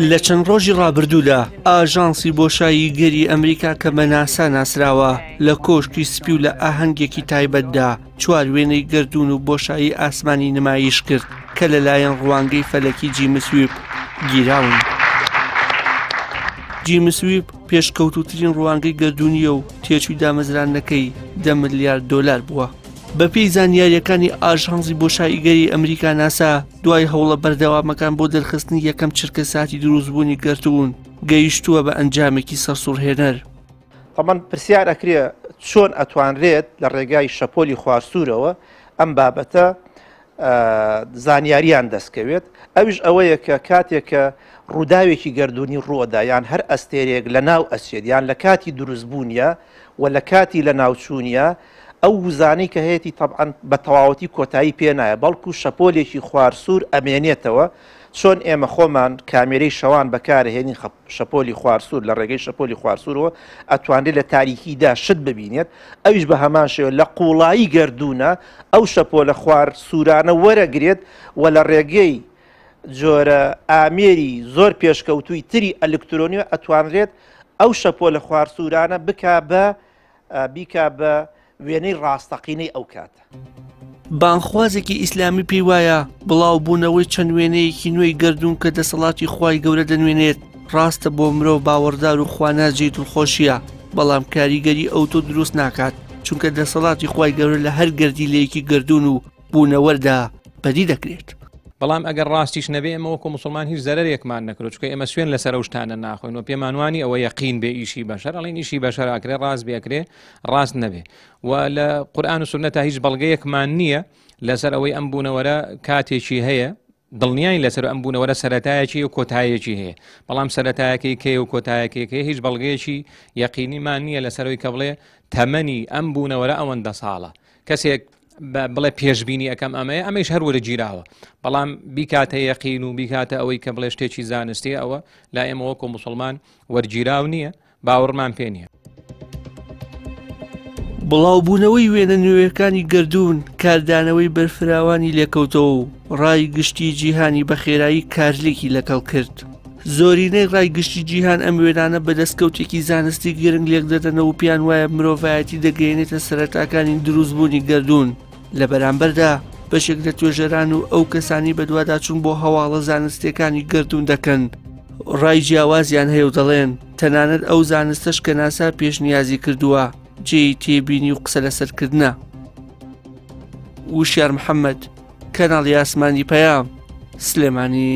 لە چەند ڕۆژی ڕابردوودا ئاژانسی بۆشایی گەری ئەمریکا کە بە ناسا ناسراوە لە کۆشکی سپی و لە ئاهەنگێکی تایبەتدا چوار وێنەی گردون و بۆشایی ئاسمانی نمایش کرد کە لەلایەن ڕوانگەی فەلەکی جیمس ویب گیراون. جیمس ویب پێشکەوتوترین ڕوانگەی گردونیە و تێچووی دامەزرانەکەی $10 میلیارد بووە. بەپێی زانیاریەکانی ئاژانسی بۆشایی گەری ئەمریکا ناسا دوای هەوڵە بەردەوامەکان بۆ دەرخستنی یەکەم چرکە ساتی دروستبوونی گردون گەیشتووە بە ئەنجامێکی سەرسوڕهێنەر. تەمان پرسیار ئەکرێ چۆن ئەتوانرێت لە ڕێگای شەپۆلی خواردسوورەوە ئەم بابەتە زانیاریان دەستکەوێت. ئەویش ئەوەیە کە کاتێک کە ڕووداوێکی گردونی ڕووەدا یان هەر ئەستێرێک لە ناو ئەسێت یان لە کاتی دروستبوونیە و لە کاتی لە ناوچوونیە ئەو وزانەی کە هەیەی تەبعەن بە تەواوەتی کۆتایی پێ نایە بەڵکو شەپۆلێکی خواردسوور ئەمێنێتەوە. چۆن ئێمە خۆمان کامێرەی شەوان بەکارهێنین شەپۆلی خواردسوور لە ڕێگەی شەپۆلی خواردسوورەوە ئەتوانێت لە تاریکیدا شت ببینێت. ئەویش بە هەمان شێوە لە قوڵایی گردونە ئەو شەپۆلە خواردسوورانە وەرەگرێت و لە ڕێگەی جۆرە ئامێری زۆر پێشکەوتووی تری ئەلکترۆنیە ئەتوانرێت ئەو شەپۆلە خواردسوورانە بیکا بە وێنەی ڕاستەقینەی ئەو کاتە. بانخوازێکی ئیسلامی پێی وایە بڵاو بوونەوەی چەند وێنەیەکی نوێی گردون کە دەسەڵاتی خوای گەورە دەنوێنێت ڕاستە بۆ مرۆڤ باوەڕدار و خواناجێی دڵخۆشیە، بەڵام کاریگەری ئەوتۆ دروست ناکات چونکە دەسەڵاتی خوای گەورە لە هەر گردیلەیەکی گردون و بوونەوەردا پەدی دەکرێت. بەڵام ئەگەر ڕاستیش نەبێ ئەمە وەکو مسلمان هیچ زەرێکمان نەکرێت چونکە ئێمە سوێن لەسەر ئەو شتانە ناخۆین و پێمانوانی ئەوە یەقین بێ ئیشی بەشەر ئەڵێن ئیشی بەشەر ئاکرێ ڕاست بێکرێ ڕاست نەبێ و لە قورئان و سونەتا هیچ بەڵگەیەکمان نییە لەسەر ئەوەی ئەم بوونەوەرە کاتێکی هەیە دڵنیای لەسەر ئەم بوونەوەرە سەرەتایەکی و کۆتایەکی هەیە، بەڵام سەرەتایەکەی کێ و کۆتایەکەی هیچ بەڵگەیەکی یەقینیمان نییە لەسەرەوەی کە بڵێ تەمەنی ئەم بوونەوەرە ئەوەندە ساڵە. کەسێک بڵێ پێشبینی ئەەکەم ئەمەش هەر وەرە گیراوە، بەڵام بیکاتە یەقین و بیکاتە ئەوەی کە بڵێ شتێکی زانستی ئەوە لا ئێمە وەکو مسلمان وەرگیراو نییە، باوەڕمان پێ نییە. بڵاوبوونەوەی وێنە نوێیەکانی گردون کاردانەوەی بەرفراوانی لێکەوتەوە و ڕای گشتی جیهانی بە خێرایی کارلێکی لەگەڵ کرد. زۆرینەی ڕای گشتی جیهان ئەم وێنانە بەدەستکەوتێکی زانستی گرنگ لێک دەدەنەوە و پیان وایە مرۆڤایەتی دەگەیەنێتە سەرەتاکانی دروستبوونی گردون. لە بەرامبەردا بەشێک لە توێژەران و ئەو کەسانی بەدواداچوون بۆ هەواڵە زانستیەکانی گردون دەکەن ڕای جیاوازیان هەیە و دەڵێن تەنانەت ئەو زانستەش کە ناسا پێشنیازی کردووە جێی تێبینی و قسە لەسەرکردنە. وشیار محەممەد، کەناڵی ئاسمانی پەیام، سلێمانی.